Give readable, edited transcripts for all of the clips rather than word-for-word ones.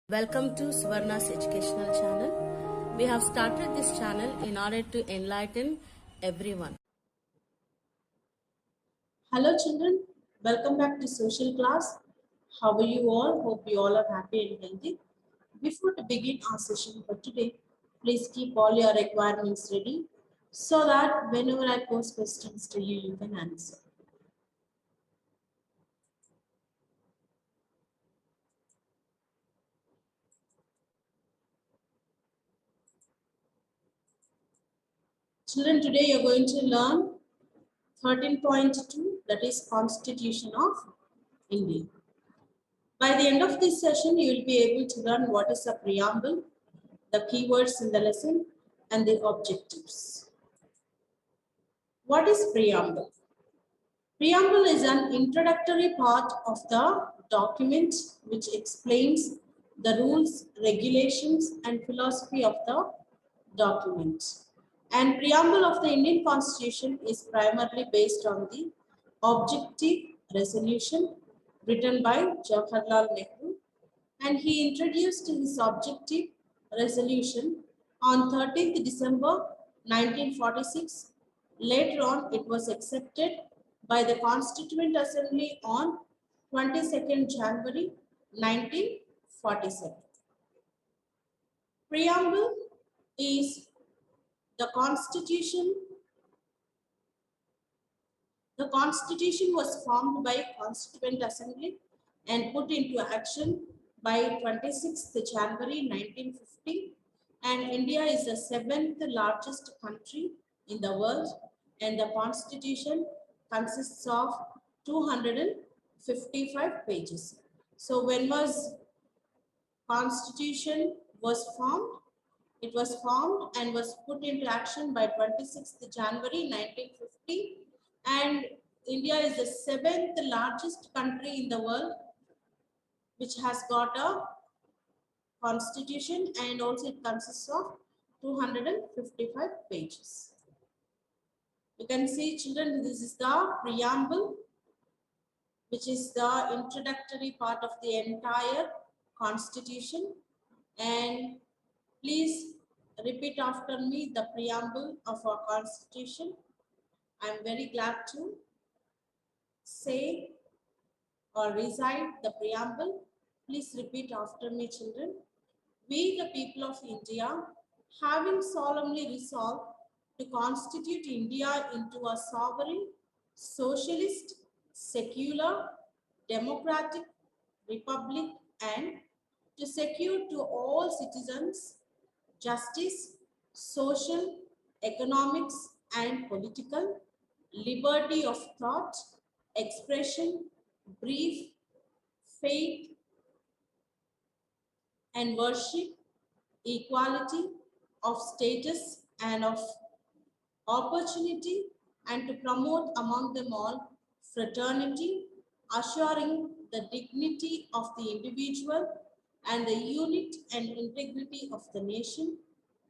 Welcome to Swarna's educational channel. We have started this channel in order to enlighten everyone. Hello children, welcome back to social class. How are you all? Hope you all are happy and healthy. Before to begin our session for today, please keep all your requirements ready so that whenever I pose questions to you, you can answer. Children, today you're going to learn 13.2, that is Constitution of India. By the end of this session, you will be able to learn what is a preamble, the keywords in the lesson, and the objectives. What is preamble? Preamble is an introductory part of the document which explains the rules, regulations, and philosophy of the document. And preamble of the Indian Constitution is primarily based on the objective resolution written by Jawaharlal Nehru, and he introduced his objective resolution on 13th December 1946. Later on, it was accepted by the Constituent Assembly on 22nd January 1947. Preamble is the Constitution. The Constitution was formed by Constituent Assembly and put into action by 26th January 1950, and India is the seventh largest country in the world, and the Constitution consists of 255 pages. So when was Constitution was formed? It was formed and was put into action by 26th January 1950, and India is the seventh largest country in the world which has got a constitution, and also it consists of 255 pages. You can see children, this is the preamble, which is the introductory part of the entire constitution, and please repeat after me the preamble of our constitution. I am very glad to say or recite the preamble. Please repeat after me, children. We, the people of India, having solemnly resolved to constitute India into a sovereign, socialist, secular, democratic republic, and to secure to all citizens justice, social, economics, and political, liberty of thought, expression, belief, faith, and worship, equality of status and of opportunity, and to promote among them all fraternity, assuring the dignity of the individual and the unity and integrity of the nation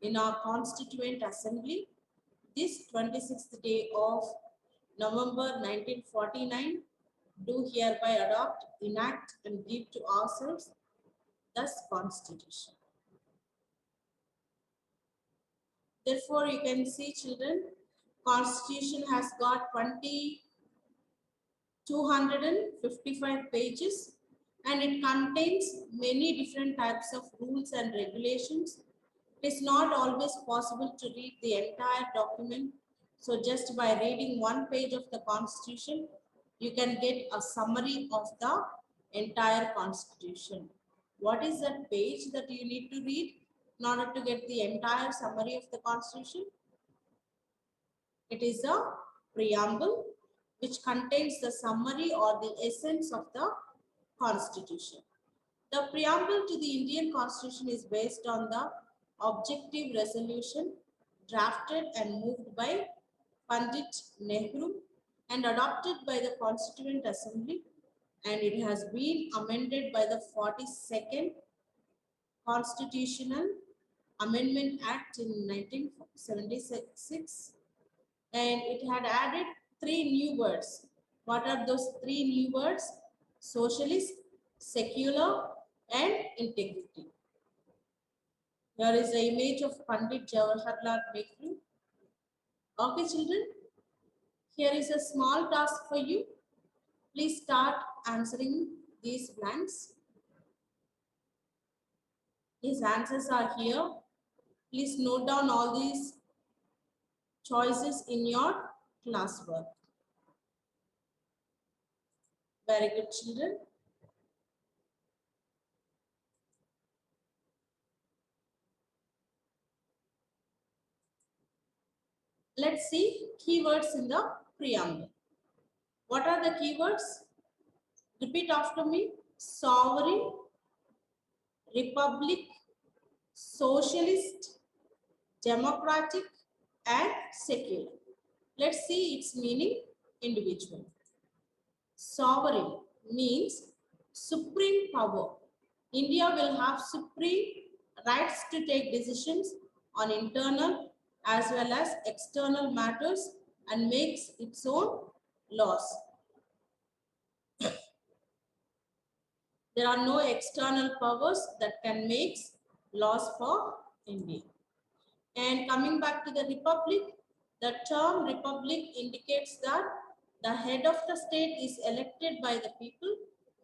in our Constituent Assembly this 26th day of November 1949, do hereby adopt, enact, and give to ourselves this Constitution. Therefore, you can see, children, Constitution has got 255 pages, and it contains many different types of rules and regulations. It is not always possible to read the entire document. So just by reading one page of the Constitution, you can get a summary of the entire Constitution. What is that page that you need to read in order to get the entire summary of the Constitution? It is a preamble which contains the summary or the essence of the Constitution. The preamble to the Indian Constitution is based on the objective resolution drafted and moved by Pandit Nehru and adopted by the Constituent Assembly, and it has been amended by the 42nd Constitutional Amendment Act in 1976, and it had added three new words. What are those three new words? Socialist, secular, and integrity. Here is the image of Pandit Jawaharlal Nehru. Okay, children, here is a small task for you. Please start answering these blanks. These answers are here. Please note down all these choices in your classwork. Very good, children. Let's see keywords in the preamble. What are the keywords? Repeat after me. Sovereign, republic, socialist, democratic, and secular. Let's see its meaning individually. Sovereign means supreme power. India will have supreme rights to take decisions on internal as well as external matters and makes its own laws. There are no external powers that can make laws for India. And coming back to the republic, the term republic indicates that the head of the state is elected by the people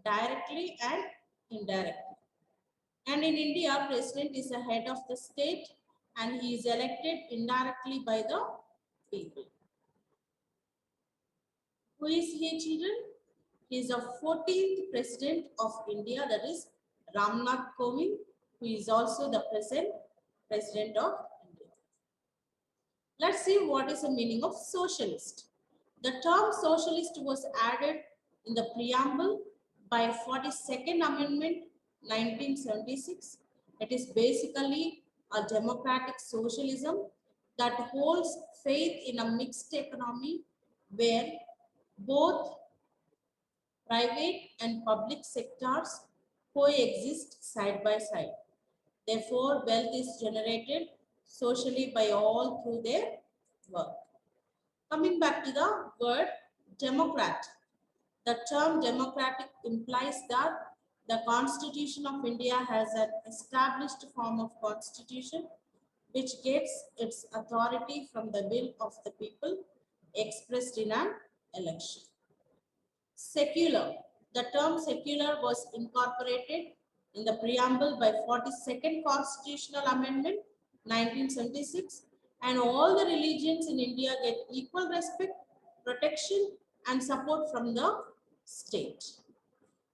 directly and indirectly. And in India, president is the head of the state and he is elected indirectly by the people. Who is he, children? He is the 14th president of India, that is Ramnath Kovind, who is also the present president of India. Let's see what is the meaning of socialist. The term socialist was added in the preamble by 42nd Amendment 1976. It is basically a democratic socialism that holds faith in a mixed economy where both private and public sectors coexist side by side. Therefore, wealth is generated socially by all through their work. Coming back to the word democrat. The term democratic implies that the Constitution of India has an established form of constitution which gets its authority from the will of the people expressed in an election. Secular. The term secular was incorporated in the preamble by 42nd Constitutional Amendment 1976, and all the religions in India get equal respect, protection and support from the state.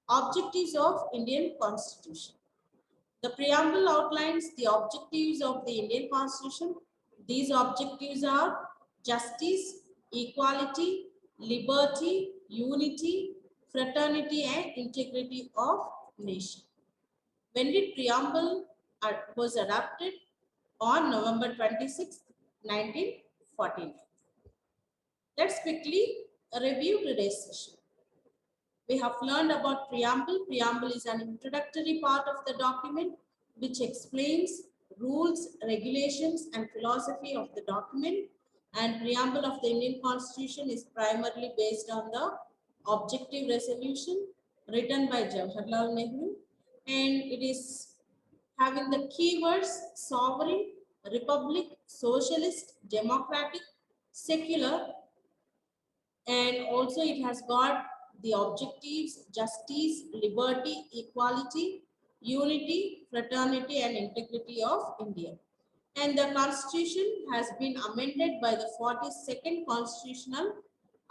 Objectives of Indian Constitution. The preamble outlines the objectives of the Indian Constitution. These objectives are justice, equality, liberty, unity, fraternity and integrity of nation. When did preamble was adopted? On November 26, 1949. Let's quickly review today's session. We have learned about preamble. Preamble is an introductory part of the document which explains rules, regulations and philosophy of the document. And preamble of the Indian Constitution is primarily based on the objective resolution written by Jawaharlal Nehru, and it is having the keywords sovereign, republic, socialist, democratic, secular, and also it has got the objectives justice, liberty, equality, unity, fraternity and integrity of India. And the Constitution has been amended by the 42nd Constitutional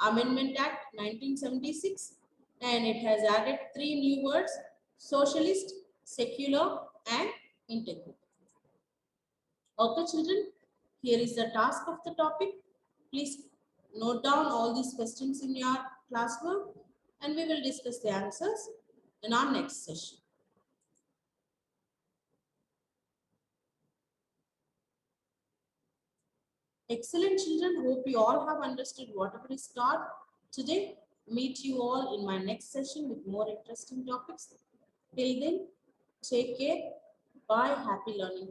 Amendment Act 1976, and it has added 3 new words: socialist, secular and integrity. Okay, children, here is the task of the topic. Please note down all these questions in your classwork and we will discuss the answers in our next session. Excellent, children. Hope you all have understood whatever is taught today. Meet you all in my next session with more interesting topics. Till then, take care. Bye. Happy learning.